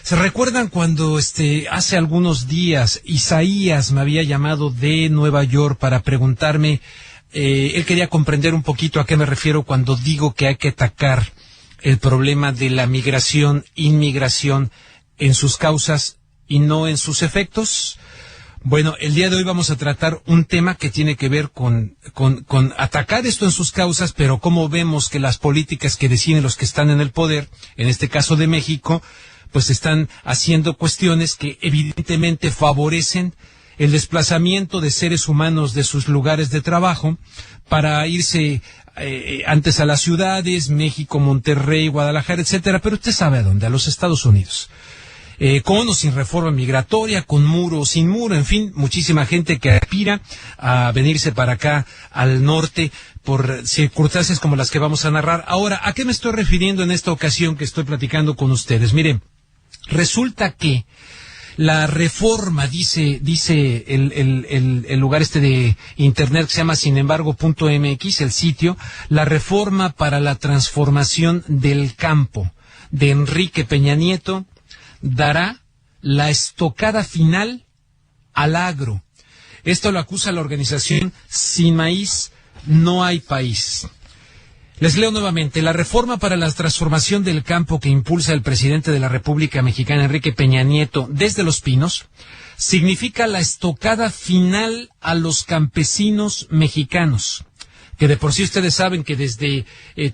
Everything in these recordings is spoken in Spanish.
¿Se recuerdan cuando hace algunos días Isaías me había llamado de Nueva York para preguntarme, él quería comprender un poquito a qué me refiero cuando digo que hay que atacar el problema de la migración, inmigración en sus causas y no en sus efectos? Bueno, el día de hoy vamos a tratar un tema que tiene que ver con atacar esto en sus causas, pero cómo vemos que las políticas que deciden los que están en el poder, en este caso de México, pues están haciendo cuestiones que evidentemente favorecen el desplazamiento de seres humanos de sus lugares de trabajo para irse antes a las ciudades, México, Monterrey, Guadalajara, etcétera, pero usted sabe a dónde, a los Estados Unidos. Con o sin reforma migratoria, con muro o sin muro, en fin, muchísima gente que aspira a venirse para acá, al norte, por circunstancias como las que vamos a narrar. Ahora, ¿a qué me estoy refiriendo en esta ocasión que estoy platicando con ustedes? Miren, resulta que la reforma, dice el lugar de internet que se llama sinembargo.mx, el sitio, la reforma para la transformación del campo de Enrique Peña Nieto dará la estocada final al agro. Esto lo acusa la organización Sin Maíz No Hay País. Les leo nuevamente. La reforma para la transformación del campo que impulsa el presidente de la República Mexicana, Enrique Peña Nieto, desde Los Pinos, significa la estocada final a los campesinos mexicanos, que de por sí ustedes saben que desde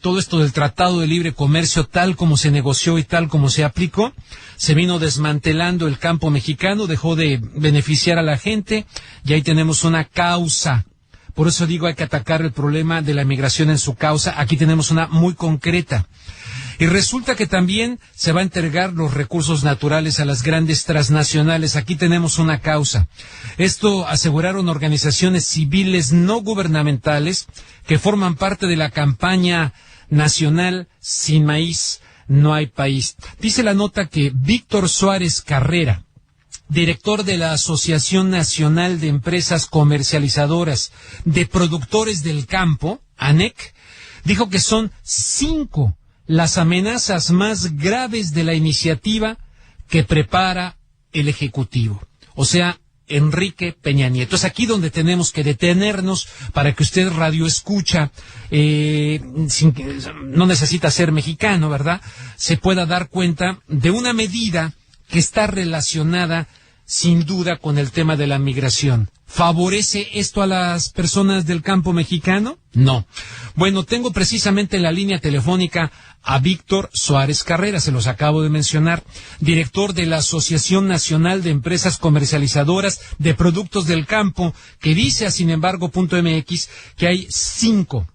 todo esto del Tratado de Libre Comercio, tal como se negoció y tal como se aplicó, se vino desmantelando el campo mexicano, dejó de beneficiar a la gente, y ahí tenemos una causa. Por eso digo, hay que atacar el problema de la migración en su causa. Aquí tenemos una muy concreta. Y resulta que también se va a entregar los recursos naturales a las grandes transnacionales. Aquí tenemos una causa. Esto aseguraron organizaciones civiles no gubernamentales que forman parte de la campaña nacional Sin Maíz No Hay País. Dice la nota que Víctor Suárez Carrera, director de la Asociación Nacional de Empresas Comercializadoras de Productores del Campo, ANEC, dijo que son 5 las amenazas más graves de la iniciativa que prepara el Ejecutivo. O sea, Enrique Peña Nieto. Es aquí donde tenemos que detenernos para que usted radio escucha, no necesita ser mexicano, ¿verdad?, se pueda dar cuenta de una medida que está relacionada sin duda con el tema de la migración. ¿Favorece esto a las personas del campo mexicano? No. Bueno, tengo precisamente en la línea telefónica a Víctor Suárez Carrera, se los acabo de mencionar, director de la Asociación Nacional de Empresas Comercializadoras de Productos del Campo, que dice a sinembargo.mx que hay cinco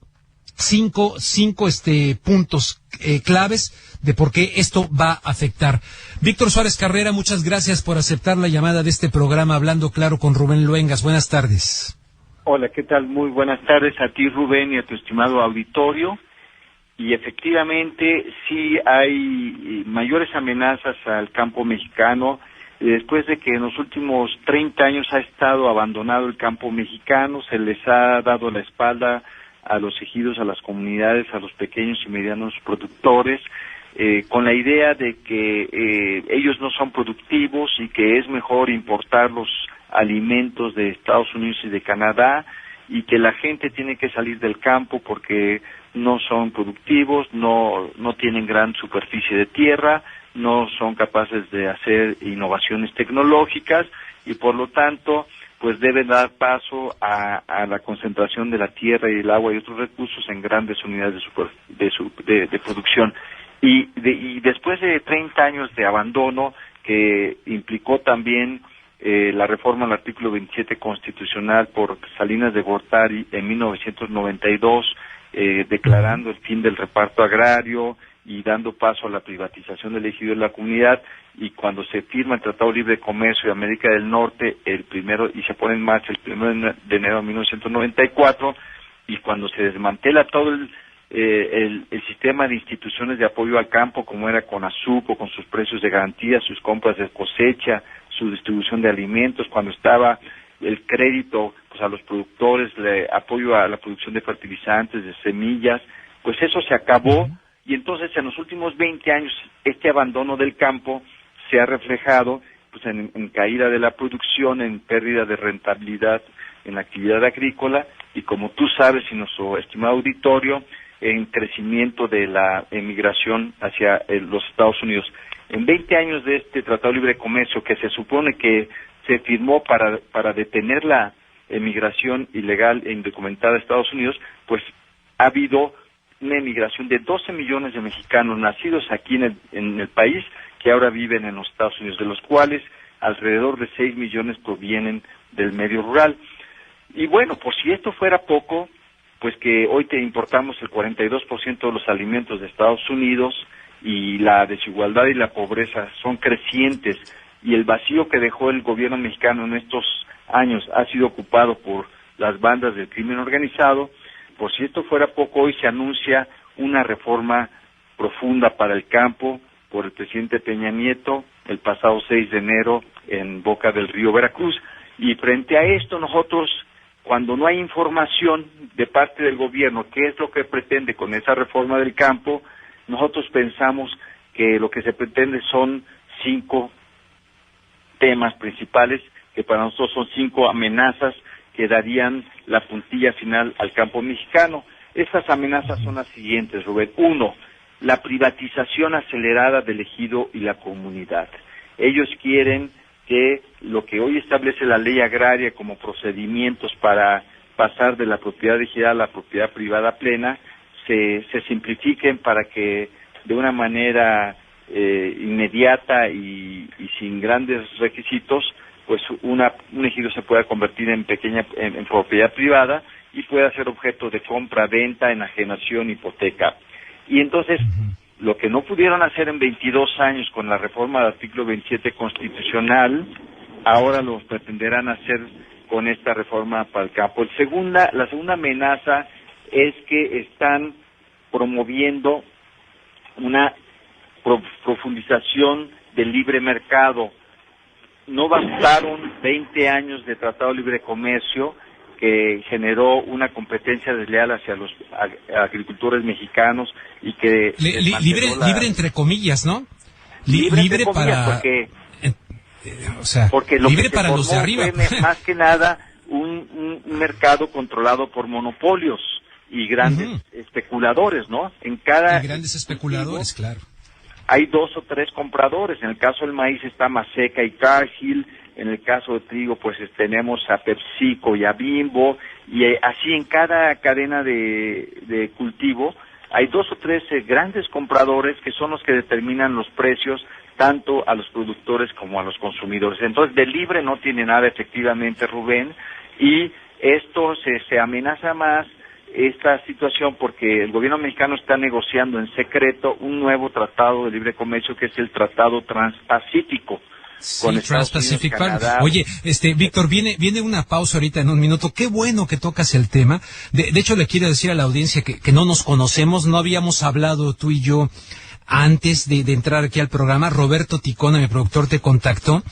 puntos claves de por qué esto va a afectar. Víctor Suárez Carrera, muchas gracias por aceptar la llamada de este programa Hablando Claro con Rubén Luengas. Buenas tardes. Hola, ¿qué tal? Muy buenas tardes a ti, Rubén, y a tu estimado auditorio. Y efectivamente sí hay mayores amenazas al campo mexicano después de que en los últimos 30 años ha estado abandonado el campo mexicano, se les ha dado la espalda a los ejidos, a las comunidades, a los pequeños y medianos productores, con la idea de que ellos no son productivos y que es mejor importar los alimentos de Estados Unidos y de Canadá, y que la gente tiene que salir del campo porque no son productivos, no tienen gran superficie de tierra, no son capaces de hacer innovaciones tecnológicas y por lo tanto pues deben dar paso a la concentración de la tierra y el agua y otros recursos en grandes unidades de producción. Y después de 30 años de abandono, que implicó también la reforma al artículo 27 constitucional por Salinas de Gortari en 1992, declarando el fin del reparto agrario y dando paso a la privatización del ejido de la comunidad, y cuando se firma el Tratado Libre de Comercio de América del Norte y se pone en marcha el 1 de enero de 1994, y cuando se desmantela todo el sistema de instituciones de apoyo al campo, como era CONASUPO, con sus precios de garantía, sus compras de cosecha, su distribución de alimentos, cuando estaba el crédito pues a los productores, apoyo a la producción de fertilizantes, de semillas, pues eso se acabó. Y entonces en los últimos 20 años este abandono del campo se ha reflejado pues en caída de la producción, en pérdida de rentabilidad en la actividad agrícola y, como tú sabes y nuestro estimado auditorio, en crecimiento de la emigración hacia los Estados Unidos. En 20 años de este Tratado de Libre Comercio, que se supone que se firmó para detener la emigración ilegal e indocumentada a Estados Unidos, pues ha habido una emigración de 12 millones de mexicanos nacidos aquí en el país que ahora viven en los Estados Unidos, de los cuales alrededor de 6 millones provienen del medio rural. Y bueno, por si esto fuera poco, pues que hoy te importamos el 42% de los alimentos de Estados Unidos y la desigualdad y la pobreza son crecientes y el vacío que dejó el gobierno mexicano en estos años ha sido ocupado por las bandas del crimen organizado. Por si esto fuera poco, hoy se anuncia una reforma profunda para el campo por el presidente Peña Nieto el pasado 6 de enero en Boca del Río, Veracruz. Y frente a esto, nosotros, cuando no hay información de parte del gobierno, qué es lo que pretende con esa reforma del campo, nosotros pensamos que lo que se pretende son 5 temas principales, que para nosotros son 5 amenazas que darían la puntilla final al campo mexicano. Estas amenazas son las siguientes, Rubén. 1, la privatización acelerada del ejido y la comunidad. Ellos quieren que lo que hoy establece la ley agraria como procedimientos para pasar de la propiedad ejidal a la propiedad privada plena se simplifiquen para que de una manera inmediata y sin grandes requisitos, pues un ejido se pueda convertir en propiedad privada y pueda ser objeto de compra, venta, enajenación, hipoteca. Y entonces, lo que no pudieron hacer en 22 años con la reforma del artículo 27 constitucional, ahora lo pretenderán hacer con esta reforma para el campo. La segunda amenaza es que están promoviendo una profundización del libre mercado. No bastaron 20 años de Tratado de Libre Comercio que generó una competencia desleal hacia los agricultores mexicanos y que... libre entre comillas, ¿no? Libre entre comillas, porque lo libre que para los de arriba. Fue más que nada un mercado controlado por monopolios y grandes especuladores, ¿no? Grandes especuladores, claro. Hay 2 o 3 compradores. En el caso del maíz está Maseca y Cargill. En el caso de trigo, pues tenemos a PepsiCo y a Bimbo. Y así en cada cadena de cultivo hay 2 o 3 grandes compradores que son los que determinan los precios tanto a los productores como a los consumidores. Entonces, de libre no tiene nada efectivamente, Rubén, y esto se amenaza más esta situación porque el gobierno mexicano está negociando en secreto un nuevo tratado de libre comercio que es el Tratado Transpacífico. Sí, Trans-Pacific Partnership. Oye, Víctor, viene una pausa ahorita en un minuto. Qué bueno que tocas el tema. De hecho, le quiero decir a la audiencia que no nos conocemos, no habíamos hablado tú y yo antes de entrar aquí al programa. Roberto Ticona, mi productor, te contactó.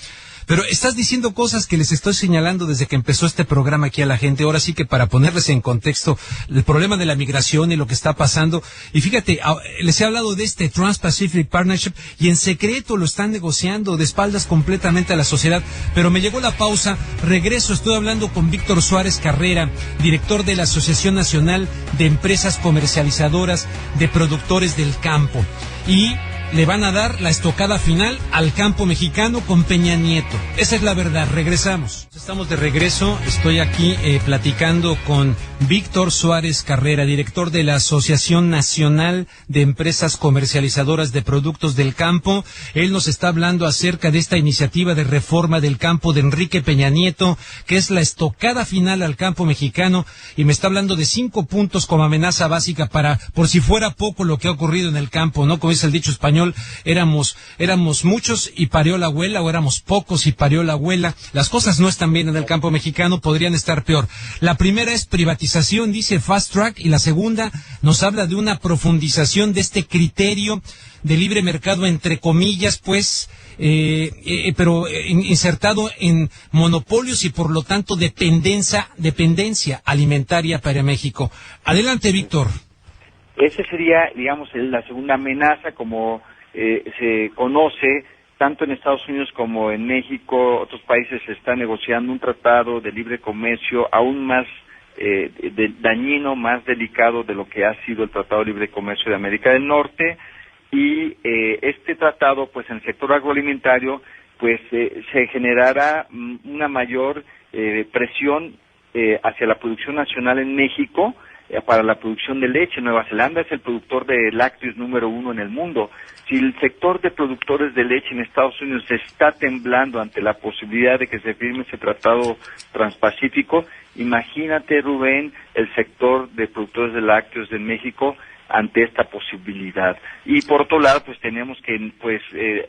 Pero estás diciendo cosas que les estoy señalando desde que empezó este programa aquí a la gente. Ahora sí que para ponerles en contexto el problema de la migración y lo que está pasando. Y fíjate, les he hablado de este Trans-Pacific Partnership y en secreto lo están negociando de espaldas completamente a la sociedad. Pero me llegó la pausa, regreso, estoy hablando con Víctor Suárez Carrera, director de la Asociación Nacional de Empresas Comercializadoras de Productores del Campo. Y le van a dar la estocada final al campo mexicano con Peña Nieto. Esa es la verdad. Regresamos. Estamos de regreso. Estoy aquí platicando con Víctor Suárez Carrera, director de la Asociación Nacional de Empresas Comercializadoras de Productos del Campo. Él nos está hablando acerca de esta iniciativa de reforma del campo de Enrique Peña Nieto, que es la estocada final al campo mexicano, y me está hablando de 5 puntos como amenaza básica para, por si fuera poco lo que ha ocurrido en el campo, ¿no? Como dice el dicho español, éramos muchos y parió la abuela, o éramos pocos y parió la abuela. Las cosas no están bien en el campo mexicano, podrían estar peor. La primera es privatización, dice Fast Track, y la segunda nos habla de una profundización de este criterio de libre mercado, entre comillas, pues, pero insertado en monopolios y por lo tanto dependencia alimentaria para México. Adelante, Víctor. Ese sería, digamos, la segunda amenaza, como se conoce, tanto en Estados Unidos como en México, otros países se está negociando un tratado de libre comercio aún más dañino, más delicado de lo que ha sido el Tratado de Libre Comercio de América del Norte, y este tratado, pues en el sector agroalimentario, pues se generará una mayor presión hacia la producción nacional en México, para la producción de leche. Nueva Zelanda es el productor de lácteos número 1 en el mundo. Si el sector de productores de leche en Estados Unidos está temblando ante la posibilidad de que se firme ese tratado transpacífico, imagínate, Rubén, el sector de productores de lácteos de México ante esta posibilidad. Y por otro lado, pues tenemos que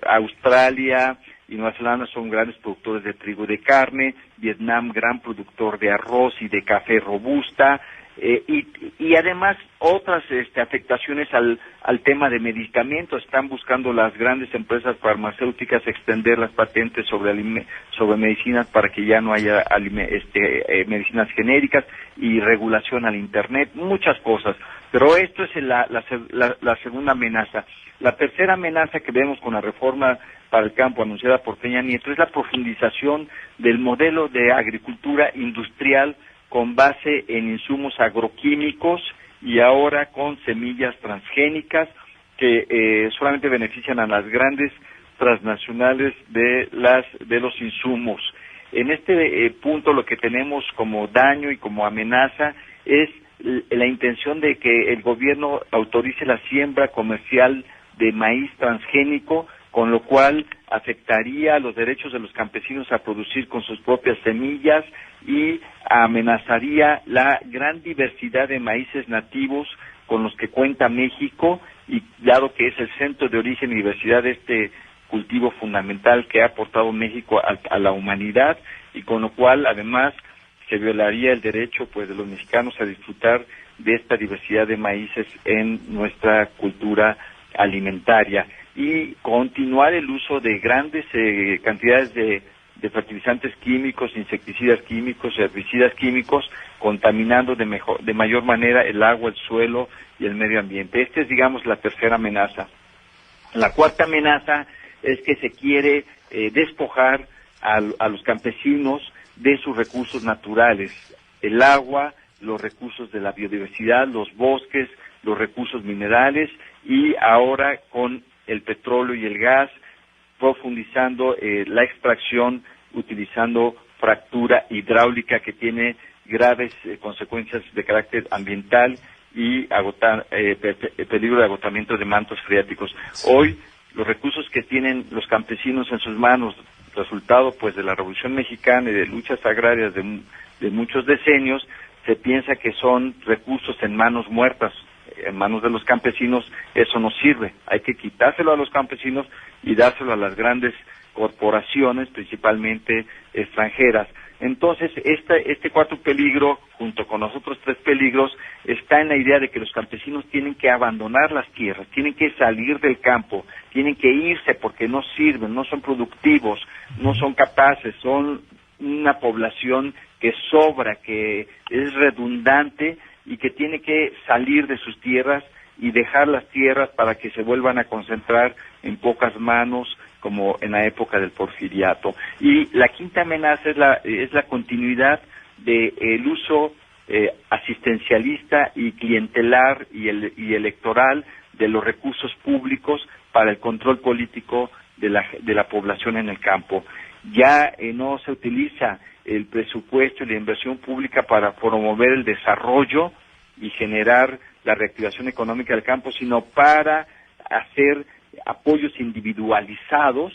Australia y Nueva Zelanda son grandes productores de trigo y de carne, Vietnam gran productor de arroz y de café robusta, y además otras afectaciones al tema de medicamentos. Están buscando las grandes empresas farmacéuticas extender las patentes sobre medicinas para que ya no haya medicinas genéricas, y regulación al Internet, muchas cosas. Pero esto es la segunda amenaza. La tercera amenaza que vemos con la reforma para el campo anunciada por Peña Nieto es la profundización del modelo de agricultura industrial con base en insumos agroquímicos y ahora con semillas transgénicas que solamente benefician a las grandes transnacionales de los insumos. En este punto lo que tenemos como daño y como amenaza es la intención de que el gobierno autorice la siembra comercial de maíz transgénico, con lo cual afectaría los derechos de los campesinos a producir con sus propias semillas y amenazaría la gran diversidad de maíces nativos con los que cuenta México, y dado que es el centro de origen y diversidad de este cultivo fundamental que ha aportado México a la humanidad, y con lo cual además se violaría el derecho pues de los mexicanos a disfrutar de esta diversidad de maíces en nuestra cultura alimentaria, y continuar el uso de grandes cantidades de fertilizantes químicos, insecticidas químicos, herbicidas químicos, contaminando de mayor manera el agua, el suelo y el medio ambiente. Esta es, digamos, la tercera amenaza. La cuarta amenaza es que se quiere despojar a los campesinos de sus recursos naturales, el agua, los recursos de la biodiversidad, los bosques, los recursos minerales, y ahora con el petróleo y el gas, profundizando la extracción utilizando fractura hidráulica que tiene graves consecuencias de carácter ambiental y peligro de agotamiento de mantos freáticos. Hoy los recursos que tienen los campesinos en sus manos, resultado pues de la Revolución Mexicana y de luchas agrarias de muchos decenios, se piensa que son recursos en manos muertas, en manos de los campesinos. Eso no sirve. Hay que quitárselo a los campesinos y dárselo a las grandes corporaciones, principalmente extranjeras. Entonces, este cuarto peligro, junto con los otros tres peligros, está en la idea de que los campesinos tienen que abandonar las tierras, tienen que salir del campo, tienen que irse porque no sirven, no son productivos, no son capaces, son una población que sobra, que es redundante y que tiene que salir de sus tierras y dejar las tierras para que se vuelvan a concentrar en pocas manos, como en la época del porfiriato. Y la quinta amenaza es la continuidad del uso asistencialista y clientelar y electoral de los recursos públicos para el control político de la población en el campo. Ya no se utiliza el presupuesto y la inversión pública para promover el desarrollo y generar la reactivación económica del campo, sino para hacer apoyos individualizados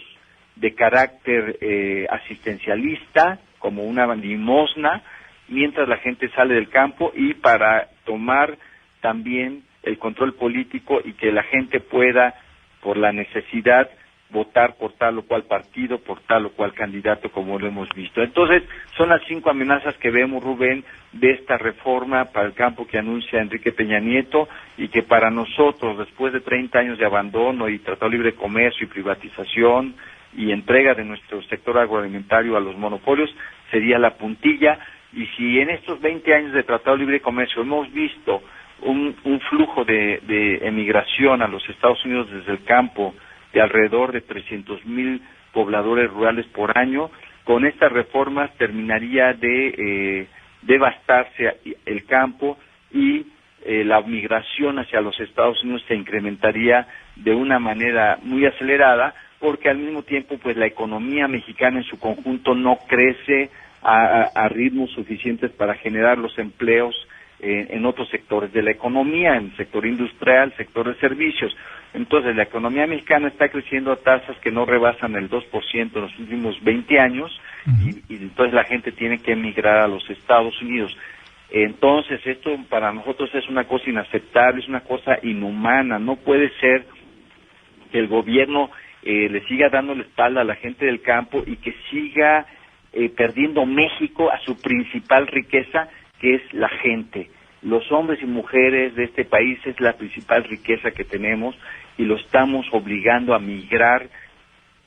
de carácter asistencialista, como una limosna, mientras la gente sale del campo, y para tomar también el control político y que la gente pueda, por la necesidad, votar por tal o cual partido, por tal o cual candidato, como lo hemos visto. Entonces, son las 5 amenazas que vemos, Rubén, de esta reforma para el campo que anuncia Enrique Peña Nieto, y que para nosotros, después de 30 años de abandono y tratado de libre comercio y privatización y entrega de nuestro sector agroalimentario a los monopolios, sería la puntilla. Y si en estos 20 años de tratado de libre comercio hemos visto un flujo de emigración a los Estados Unidos desde el campo, de alrededor de 300,000 pobladores rurales por año. Con estas reformas terminaría de devastarse el campo y la migración hacia los Estados Unidos se incrementaría de una manera muy acelerada, porque al mismo tiempo pues la economía mexicana en su conjunto no crece a ritmos suficientes para generar los empleos en otros sectores de la economía, en el sector industrial, sector de servicios. Entonces la economía mexicana está creciendo a tasas que no rebasan el 2% en los últimos 20 años, y entonces la gente tiene que emigrar a los Estados Unidos. Entonces esto para nosotros es una cosa inaceptable, es una cosa inhumana. No puede ser que el gobierno le siga dando la espalda a la gente del campo y que siga perdiendo México a su principal riqueza, que es la gente. Los hombres y mujeres de este país es la principal riqueza que tenemos, y lo estamos obligando a migrar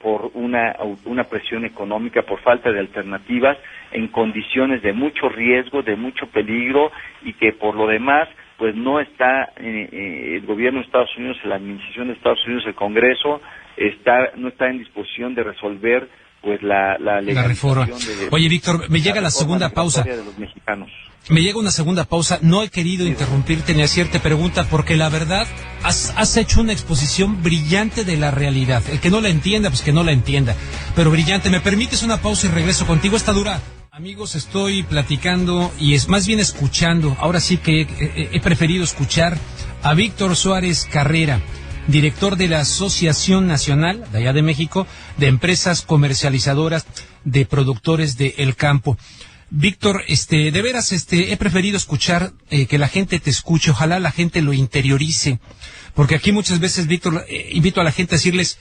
por una presión económica, por falta de alternativas, en condiciones de mucho riesgo, de mucho peligro, y que por lo demás pues no está el gobierno de Estados Unidos, la administración de Estados Unidos, el Congreso no está en disposición de resolver pues la reforma. Oye, Víctor, me llega la segunda pausa. De los mexicanos. Me llega una segunda pausa. No he querido interrumpirte ni hacerte pregunta, porque la verdad has hecho una exposición brillante de la realidad. El que no la entienda, pues que no la entienda, pero brillante. ¿Me permites una pausa y regreso contigo? Está dura. Amigos, estoy platicando y es más bien escuchando. Ahora sí que he preferido escuchar a Víctor Suárez Carrera, director de la Asociación Nacional de allá de México de Empresas Comercializadoras de Productores de El Campo. Víctor, de veras, he preferido escuchar, que la gente te escuche, ojalá la gente lo interiorice, porque aquí muchas veces, Víctor, invito a la gente a decirles,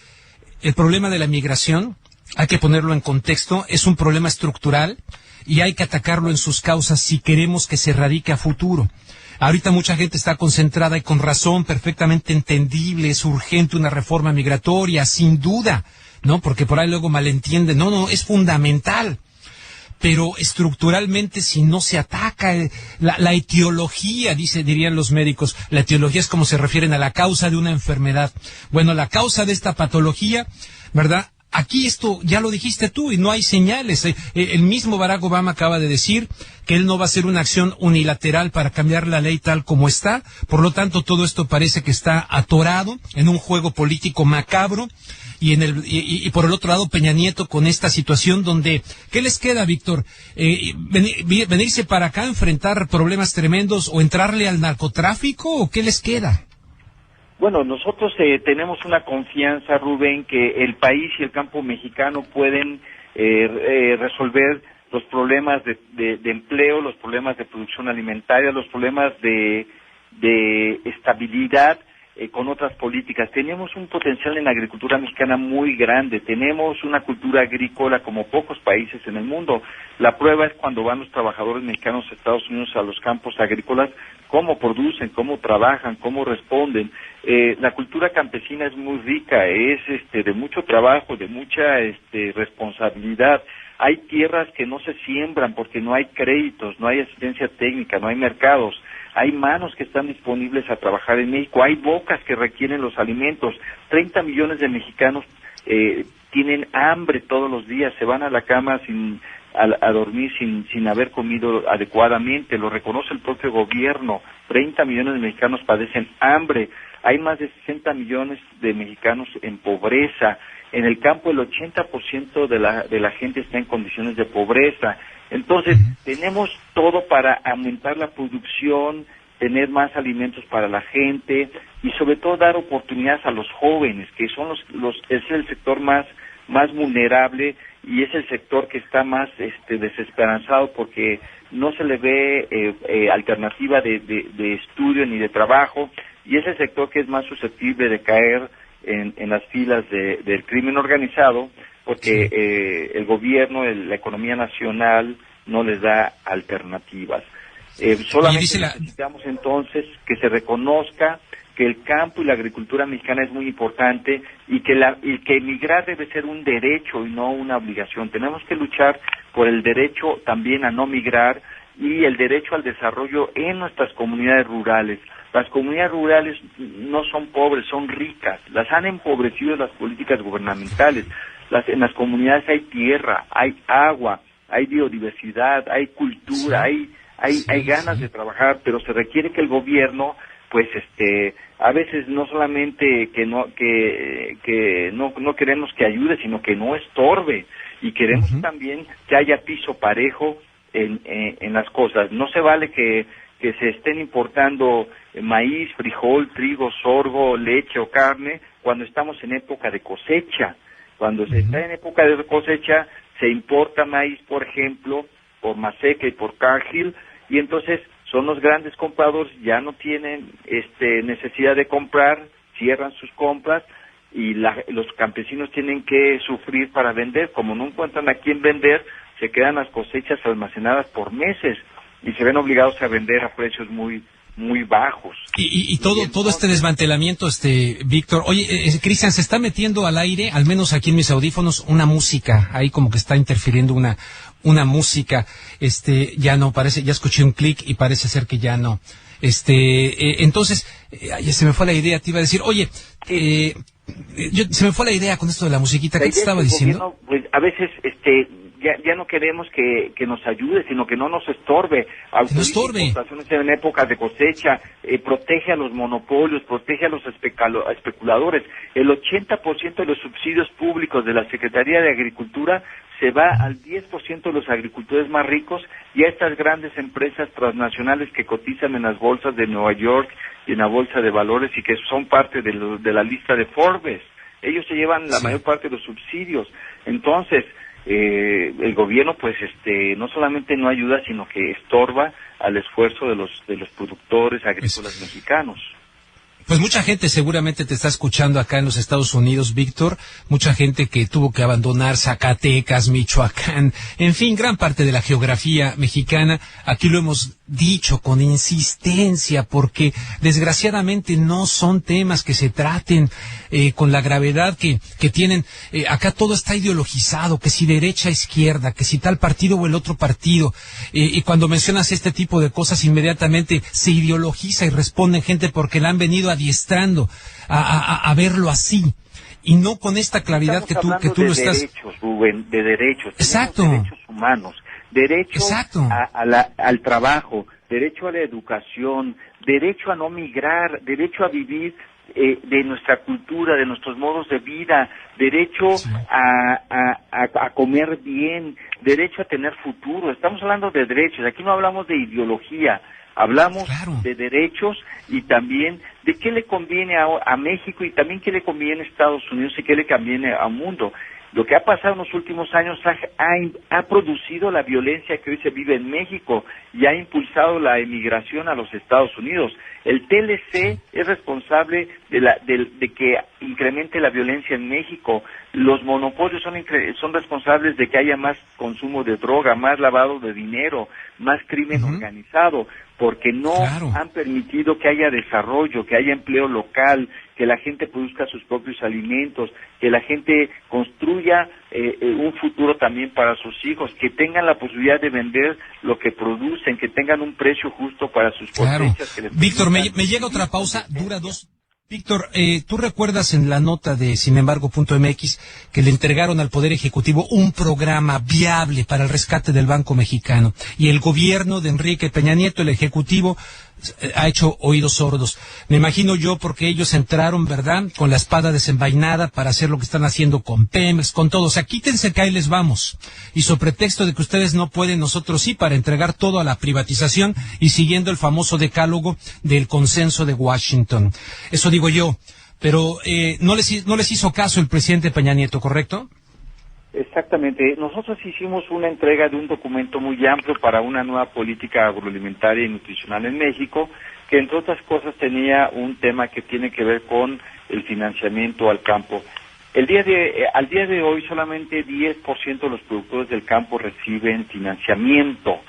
el problema de la migración, hay que ponerlo en contexto, es un problema estructural y hay que atacarlo en sus causas si queremos que se erradique a futuro. Ahorita mucha gente está concentrada y con razón, perfectamente entendible, es urgente una reforma migratoria, sin duda, ¿no? Porque por ahí luego malentienden, no, es fundamental. Pero estructuralmente, si no se ataca la etiología, dirían los médicos, la etiología es como se refieren a la causa de una enfermedad. Bueno, la causa de esta patología, ¿verdad? Aquí esto ya lo dijiste tú y no hay señales. El mismo Barack Obama acaba de decir que él no va a hacer una acción unilateral para cambiar la ley tal como está. Por lo tanto, todo esto parece que está atorado en un juego político macabro. Y por el otro lado, Peña Nieto con esta situación donde, ¿qué les queda, Víctor? ¿Venirse para acá a enfrentar problemas tremendos o entrarle al narcotráfico o qué les queda? Bueno, nosotros tenemos una confianza, Rubén, que el país y el campo mexicano pueden resolver los problemas de empleo, los problemas de producción alimentaria, los problemas de estabilidad con otras políticas. Tenemos un potencial en la agricultura mexicana muy grande, tenemos una cultura agrícola como pocos países en el mundo. La prueba es cuando van los trabajadores mexicanos a Estados Unidos a los campos agrícolas, cómo producen, cómo trabajan, cómo responden. La cultura campesina es muy rica, es de mucho trabajo, de mucha responsabilidad. Hay tierras que no se siembran porque no hay créditos, no hay asistencia técnica, no hay mercados. Hay manos que están disponibles a trabajar en México, hay bocas que requieren los alimentos. 30 millones de mexicanos tienen hambre todos los días, se van a la cama a dormir sin haber comido adecuadamente, lo reconoce el propio gobierno. 30 millones de mexicanos padecen hambre, hay más de 60 millones de mexicanos en pobreza. En el campo el 80% de la gente está en condiciones de pobreza. Entonces, tenemos todo para aumentar la producción, tener más alimentos para la gente y sobre todo dar oportunidades a los jóvenes, que son es el sector más vulnerable y es el sector que está más desesperanzado porque no se le ve alternativa de estudio ni de trabajo, y es el sector que es más susceptible de caer en las filas del crimen organizado, porque el gobierno, la economía nacional no les da alternativas. Solamente necesitamos entonces que se reconozca que el campo y la agricultura mexicana es muy importante y que emigrar debe ser un derecho y no una obligación. Tenemos que luchar por el derecho también a no migrar y el derecho al desarrollo en nuestras comunidades rurales. Las comunidades rurales no son pobres, son ricas. Las han empobrecido las políticas gubernamentales. En las comunidades hay tierra, hay agua, hay biodiversidad, hay cultura, hay ganas de trabajar, pero se requiere que el gobierno, pues, a veces no solamente que no queremos que ayude, sino que no estorbe, y queremos también que haya piso parejo en las cosas. No se vale que se estén importando maíz, frijol, trigo, sorgo, leche o carne cuando estamos en época de cosecha. Cuando se está en época de cosecha, se importa maíz, por ejemplo, por Maseca y por Cargill, y entonces son los grandes compradores, ya no tienen necesidad de comprar, cierran sus compras, y los campesinos tienen que sufrir para vender. Como no encuentran a quién vender, se quedan las cosechas almacenadas por meses y se ven obligados a vender a precios muy bajos. Y todo este desmantelamiento, Víctor. Oye, Cristian, se está metiendo al aire, al menos aquí en mis audífonos, una música, ahí como que está interfiriendo una música, ya no parece, ya escuché un clic y parece ser que ya no. Entonces, se me fue la idea, te iba a decir, oye, se me fue la idea con esto de la musiquita, ¿qué te estaba diciendo? Gobierno, pues a veces, ya no queremos que nos ayude, sino que no nos estorbe. No estorbe. Importaciones en épocas de cosecha, protege a los monopolios, protege a los especuladores. El 80% de los subsidios públicos de la Secretaría de Agricultura se va al 10% de los agricultores más ricos y a estas grandes empresas transnacionales que cotizan en las bolsas de Nueva York y en la bolsa de valores y que son parte de la lista de Forbes. Ellos se llevan la mayor parte de los subsidios. Entonces, el gobierno pues no solamente no ayuda, sino que estorba al esfuerzo de los productores agrícolas mexicanos. Pues mucha gente seguramente te está escuchando acá en los Estados Unidos, Víctor, mucha gente que tuvo que abandonar Zacatecas, Michoacán, en fin, gran parte de la geografía mexicana. Aquí lo hemos dicho con insistencia porque desgraciadamente no son temas que se traten con la gravedad que tienen. Acá todo está ideologizado, que si derecha, izquierda, que si tal partido o el otro partido. Y cuando mencionas este tipo de cosas, inmediatamente se ideologiza y responden gente porque la han venido adiestrando a verlo así. Y no con esta claridad que tú lo estás... Derechos, Rubén, de derechos. Exacto. Derechos humanos. Derecho al trabajo, derecho a la educación, derecho a no migrar, derecho a vivir de nuestra cultura, de nuestros modos de vida, derecho a comer bien, derecho a tener futuro. Estamos hablando de derechos, aquí no hablamos de ideología, hablamos de derechos y también de qué le conviene a México y también qué le conviene a Estados Unidos y qué le conviene al mundo. Lo que ha pasado en los últimos años ha producido la violencia que hoy se vive en México y ha impulsado la emigración a los Estados Unidos. El TLC es responsable de que incremente la violencia en México. Los monopolios son responsables de que haya más consumo de droga, más lavado de dinero, más crimen organizado, porque no han permitido que haya desarrollo, que haya empleo local, que la gente produzca sus propios alimentos, que la gente construya un futuro también para sus hijos, que tengan la posibilidad de vender lo que producen, que tengan un precio justo para sus cosechas. Víctor, me llega otra pausa, dura dos. Víctor, ¿tú recuerdas en la nota de sinembargo.mx que le entregaron al Poder Ejecutivo un programa viable para el rescate del Banco Mexicano? Y el gobierno de Enrique Peña Nieto, el Ejecutivo, ha hecho oídos sordos. Me imagino yo porque ellos entraron, ¿verdad?, con la espada desenvainada para hacer lo que están haciendo con Pemex, con todo. O sea, quítense que ahí les vamos. Y sobre pretexto de que ustedes no pueden, nosotros sí, para entregar todo a la privatización y siguiendo el famoso decálogo del consenso de Washington. Eso digo yo. Pero no les hizo caso el presidente Peña Nieto, ¿correcto? Exactamente. Nosotros hicimos una entrega de un documento muy amplio para una nueva política agroalimentaria y nutricional en México, que entre otras cosas tenía un tema que tiene que ver con el financiamiento al campo. Al día de hoy solamente 10% de los productores del campo reciben financiamiento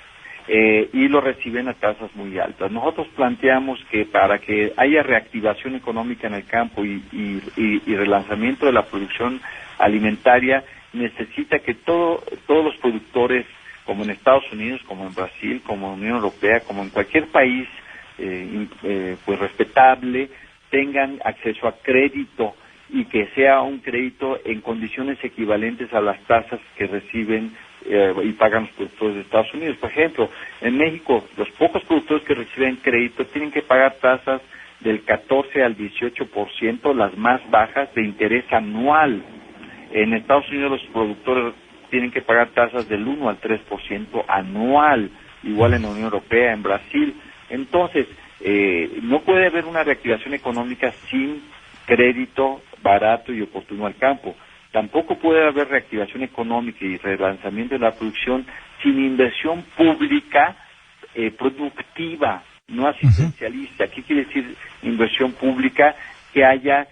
y lo reciben a tasas muy altas. Nosotros planteamos que para que haya reactivación económica en el campo y relanzamiento de la producción alimentaria, necesita que todos los productores como en Estados Unidos, como en Brasil, como en Unión Europea, como en cualquier país pues respetable, tengan acceso a crédito y que sea un crédito en condiciones equivalentes a las tasas que reciben y pagan los productores de Estados Unidos. Por ejemplo, en México, los pocos productores que reciben crédito tienen que pagar tasas del 14 al 18%, las más bajas, de interés anual. En Estados Unidos los productores tienen que pagar tasas del 1 al 3% anual, igual en la Unión Europea, en Brasil. Entonces, no puede haber una reactivación económica sin crédito barato y oportuno al campo. Tampoco puede haber reactivación económica y relanzamiento de la producción sin inversión pública productiva, no asistencialista. ¿Qué quiere decir inversión pública? Que haya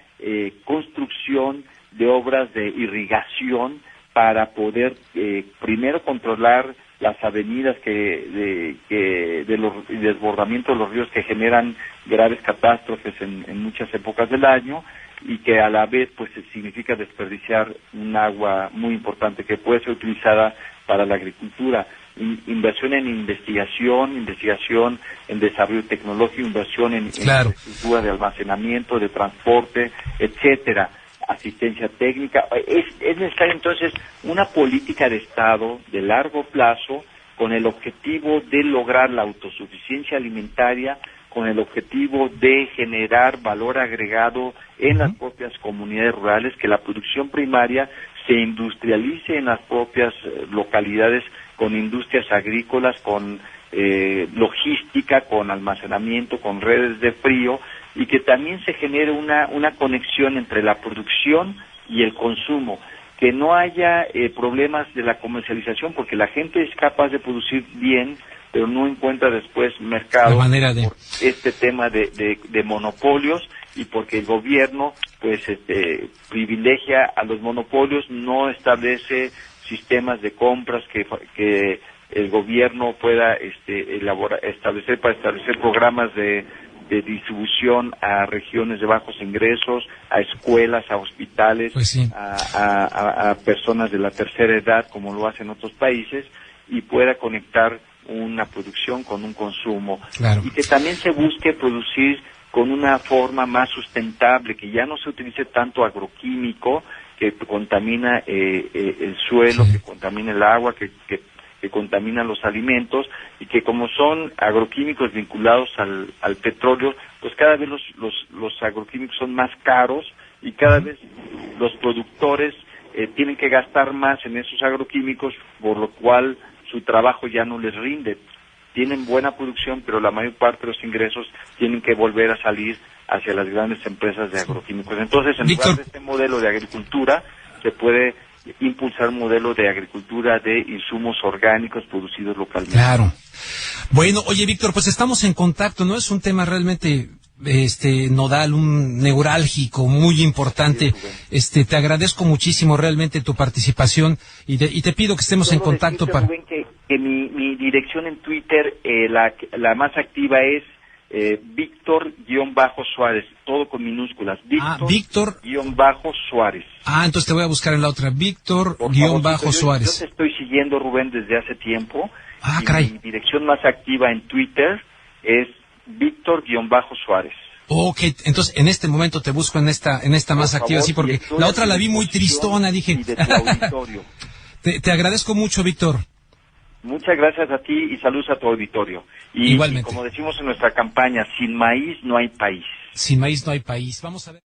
construcción de obras de irrigación para poder primero controlar las avenidas de los desbordamientos de los ríos que generan graves catástrofes en muchas épocas del año, y que a la vez pues significa desperdiciar un agua muy importante que puede ser utilizada para la agricultura. Inversión en investigación en desarrollo tecnológico, inversión en infraestructura de almacenamiento, de transporte, etcétera, asistencia técnica. Es necesaria entonces una política de Estado de largo plazo con el objetivo de lograr la autosuficiencia alimentaria, con el objetivo de generar valor agregado en las propias comunidades rurales, que la producción primaria se industrialice en las propias localidades con industrias agrícolas, con logística, con almacenamiento, con redes de frío, y que también se genere una conexión entre la producción y el consumo, que no haya problemas de la comercialización, porque la gente es capaz de producir bien, pero no encuentra después mercado por este tema de monopolios, y porque el gobierno pues privilegia a los monopolios, no establece sistemas de compras que el gobierno pueda establecer programas de distribución a regiones de bajos ingresos, a escuelas, a hospitales, a personas de la tercera edad, como lo hacen otros países, y pueda conectar una producción con un consumo. Y que también se busque producir con una forma más sustentable, que ya no se utilice tanto agroquímico que contamina el suelo, que contamina el agua, que contaminan los alimentos, y que como son agroquímicos vinculados al petróleo, pues cada vez los agroquímicos son más caros, y cada vez los productores tienen que gastar más en esos agroquímicos, por lo cual su trabajo ya no les rinde. Tienen buena producción, pero la mayor parte de los ingresos tienen que volver a salir hacia las grandes empresas de agroquímicos. Entonces, en lugar de este modelo de agricultura, se puede impulsar un modelo de agricultura de insumos orgánicos producidos localmente. Claro. Bueno, oye, Víctor, pues estamos en contacto, ¿no? Es un tema realmente nodal, un neurálgico muy importante. Te agradezco muchísimo realmente tu participación, y te pido que estemos en contacto para... Rubén, que mi dirección en Twitter, la más activa es Víctor-Suárez, todo con minúsculas. Víctor-Suárez. Entonces te voy a buscar en la otra, Víctor-Suárez. Yo te estoy siguiendo, Rubén, desde hace tiempo. Caray. Mi dirección más activa en Twitter es Víctor-Suárez. Ok, entonces en este momento te busco en esta más activa, sí, porque la otra la vi muy tristona, dije. Y de tu auditorio. Te agradezco mucho, Víctor. Muchas gracias a ti y saludos a tu auditorio. Igualmente. Y como decimos en nuestra campaña, sin maíz no hay país. Sin maíz no hay país. Vamos a ver.